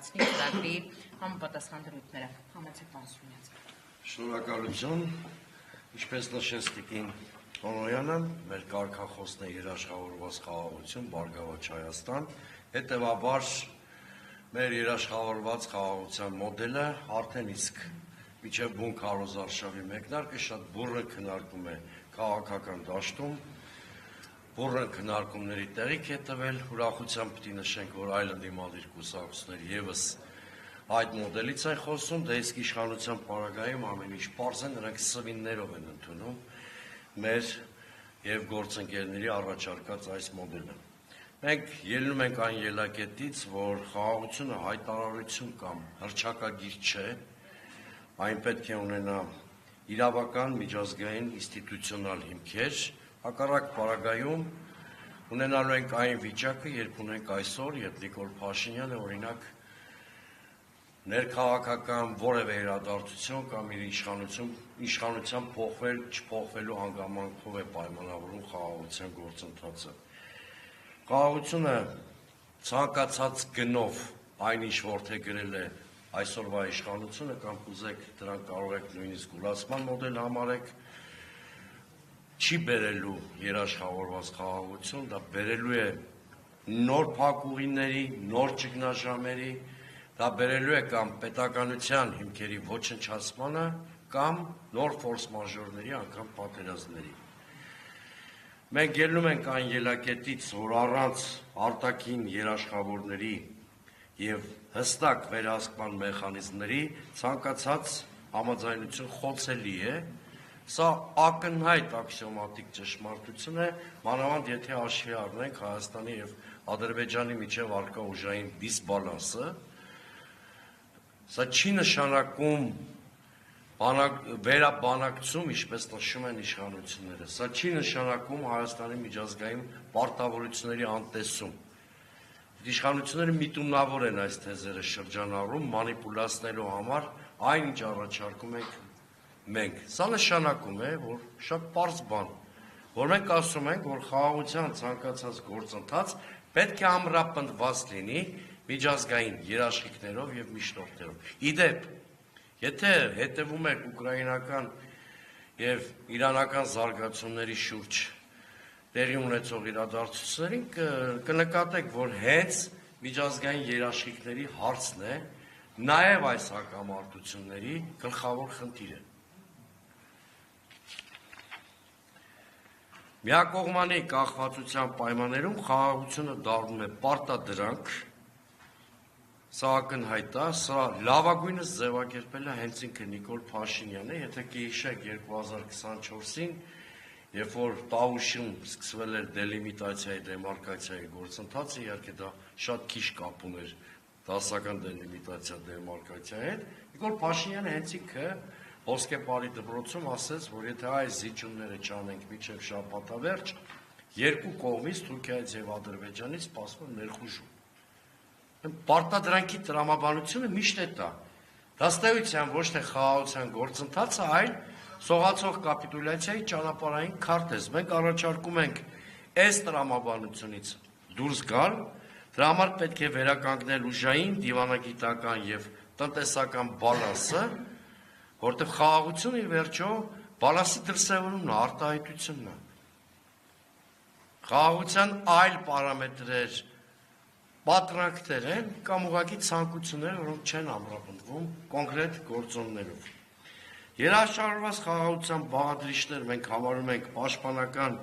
իրականացնի ծրագրի համապատասխան դրույթները։ Համեցեք պարոն Սուրյանց։ Շնորհակալություն, ինչպես նշեց Տիկին Տոնոյանը, մեր կարգախոսն է երաշխավորված խաղաղություն, Բարգավաճ Հայաստան, հետևաբար մեր երաշխավորված խաղաղության մոդելը արդեն իսկ միջև բուն Քարոզ Արշավի մեկնարկը շատ բուռն քննարկում է քաղաքական դաշտում, բուռն քննարկումների տեղիք է տվել, ուրախությամբ պիտի նշենք, որ այլ ընդդիմադիր կուսակցություններ ևս այդ մոդելից են խոսում, դա իսկ իշխանության պարագայում ամեն ինչ պարզ է, նրանք սվիններով են ընդունում մեր եւ գործընկերների առաջարկած այս մոդելը։ Մենք ելնում ենք այն ելակետից, որ խաղաղությունը հայտարարություն կամ հռչակագիր չէ, այն պետք է ունենա իրավական, միջազգային, ինստիտուցիոնալ հիմքեր, հակառակ պարագայում ունենալու ենք այն վիճակը, երբ ունենք այսօր, երբ Նիկոլ Փաշինյանը օրինակ ներքաղաքական որևէ իրադարձություն կամ իր իշխանության փոխվել, չփոխվելու հանգամանքով է պայմանավորում խաղաղության գործընթացը։ Խաղաղությունը ցանկացած գնով այն ինչ որդեգրել է այսօրվա իշխանությունը կամ կուզեք դրանք կարող եք նույնիսկ գուլացման մոդել համարեք, չի բերելու երաշխավորված խաղաղություն, դա բերելու է նոր փակուղիների, նոր ճգնաժամերի, դա բերելու է կամ պետականության հիմքերի ոչնչացմանը կամ նոր ֆորս մաժորների, անգամ պատերազմների։ Մենք ելնում ենք այն ելակետից, որ առանց արտաքին երաշխավորների եւ հստակ վերահսկման մեխանիզմների ցանկացած համաձայնություն խոցելի է, սա ակնհայտ աքսիոմատիկ ճշմարտություն է, մանավանդ եթե հաշվի առնենք Հայաստանի եւ Ադրբեջանի միջև առկա ուժային դիսբալանսը, սա չի նշանակում վերաբանակցում, ինչպես նշում են իշխանությունները, սա չի նշանակում Հայաստանի միջազգային պարտավորությունների անտեսում։ Իշխանությունները միտումնավոր են այս թեզերը շրջանառում, մանիպուլացնելու համար այն ինչ առաջարկում ենք մենք։ Սա նշանակում է, որ շատ պարզ բան, որ մենք ասում ենք, որ խաղաղության ցանկացած գործընթաց պետք է ամրապնդված լինի միջազգային երաշխիքներով եւ միջնորդներով։ Իդեպ, եթե հետևում եք ուկրաինական եւ իրանական զարգացումների շուրջ տեղի ունեցող իրադարձություններին, կնկատեք, որ հենց միջազգային երաշխիքների հարցն է նաեւ այս հակամարտությունների գլխավոր խնդիրը։ Միակողմանի կախվածության պայմաններում խաղաղությունը դառնում է պարտադրանք, սա ակնհայտ է, սա լավագույնս ձևակերպել է հենց ինքը Նիկոլ Փաշինյանը, եթե կհիշեք 2024-ին, երբ որ Տավուշում սկսվել էր դելիմիտացիայի, դեմարկացիայի գործընթացը, իհարկե դա շատ քիչ կապ ուներ դասական դելիմիտացիա դեմարկացիայի հետ, Նիկոլ Փաշինյանը հենց ինքը Ոսկեպարի դպրոցում ասեց, որ եթե այս զիջումները չանենք մինչև շաբաթավերջ, երկու կողմից Թուրքիայից եւ Ադրբեջանից սպասվում ներխուժում։ Պարտադրանքի տրամաբանությունը միշտ է դա։ Դաստայության ոչ թե խաղաղության գործընթացը, այլ սողացող կապիտուլյացիայի ճանապարհային քարտեզ։ Մենք առաջարկում ենք այս տրամաբանությունից դուրս գալ, դրա համար պետք է վերականգնել ուժային, դիվանագիտական եւ տնտեսական բալանսը, որտեղ խաղաղությունը ի վերջո բալանսի դրսևորումն է, արտահայտությունն է։ Խաղաղության այլ պարամետրեր պատրանքներ են կամ ուղղակի ցանկություններ, որոնք չեն ամրապնդվում կոնկրետ գործոններով։ Երաշխավորված խաղաղության բաղադրիչներ մենք համարում ենք պաշտպանական,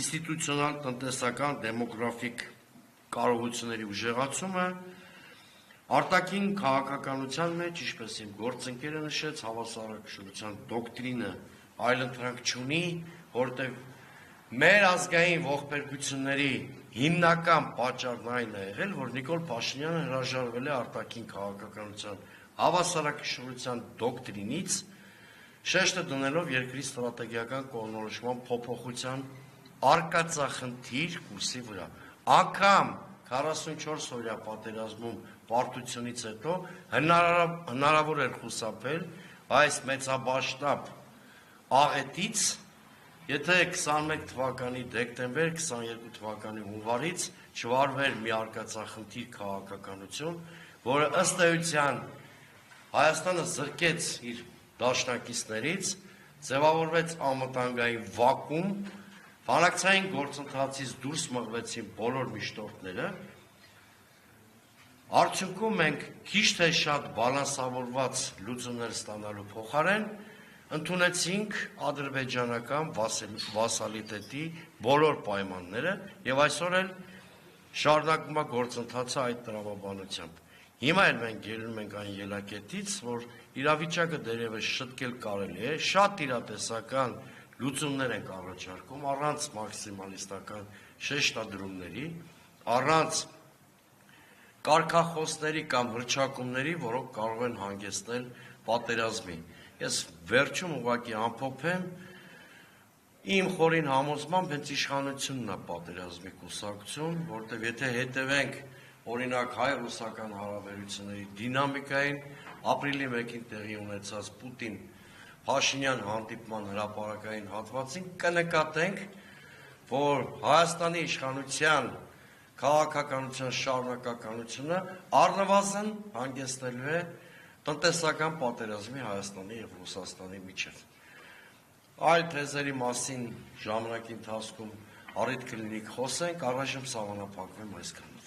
ինստիտուցիոնալ, տնտեսական, դեմոգրաֆիկ կարողությունների ուժեղացումը, արտաքին քաղաքականության մեջ, ինչպես իմ գործընկերը նշեց, հավասարակշռության դոկտրինը այլընտրանք չունի, որտեղ մեր ազգային ողբերգությունների հիմնական պատճառն այն է եղել, որ Նիկոլ Փաշինյանը հրաժարվել է արտաքին քաղաքականության հավասարակշռության դոկտրինից, շեշտը դնելով երկրի ստրատեգիական կողմնորոշման փոփոխության արկածախնդիր կուրսի վրա։ Անգամ 44 օրյա պատերազմում պարտությունից հետո հնարավոր էր խուսափել այս մեծաբաշտապ աղետից, եթե 21 թվականի դեկտեմբեր, 22 թվականի հունվարից չվարվեր մի արկածախնդիր քաղաքականություն, որը ըստ էության Հայաստանը զրկեց իր դաշնակիցներից, ձևավորվեց անվտանգային վակուում, բանակցային գործընթացից դուրս մղվեցին բոլոր միշտորդները, արդյունքում մենք քիչ թե շատ բալանսավորված լուծումներ ստանալու փոխարեն ընդունեցինք ադրբեջանական վասալիտետի բոլոր պայմանները եւ այսօր էլ շարունակում է գործընթացը այդ տրամաբանությամբ։ Հիմա էլ մենք ելնում ենք այն ելակետից, որ իրավիճակը դերևս շտկել կարելի է, շատ իրատեսական լուծումներ ենք առաջարկում առանց մաքսիմալիստական շեշտադրումների, առանց կարգախոսների կամ հռչակումների, որոնք կարող են հանգեցնել պատերազմի։ Ես վերջում ուղղակի ամփոփեմ իմ խորին համոզմամբ հենց իշխանությունն է պատերազմի կուսակցություն, որտեղ եթե հետևենք օրինակ հայ-ռուսական հարաբերությունների դինամիկային, ապրիլի 1-ին տեղի ունեցած Պուտին-Փաշինյան հանդիպման հրապարակային հատվածին կնկատենք, որ Հայաստանի իշխանության քաղաքականության շարունակականությունը առնվազն հանգեցնելու է տնտեսական պատերազմի Հայաստանի եւ Ռուսաստանի միջև։ Այլ թեզերի մասին ժամանակի ընթացքում առիթ կլինի խոսենք, առայժմ սահմանափակվեմ այսքանով։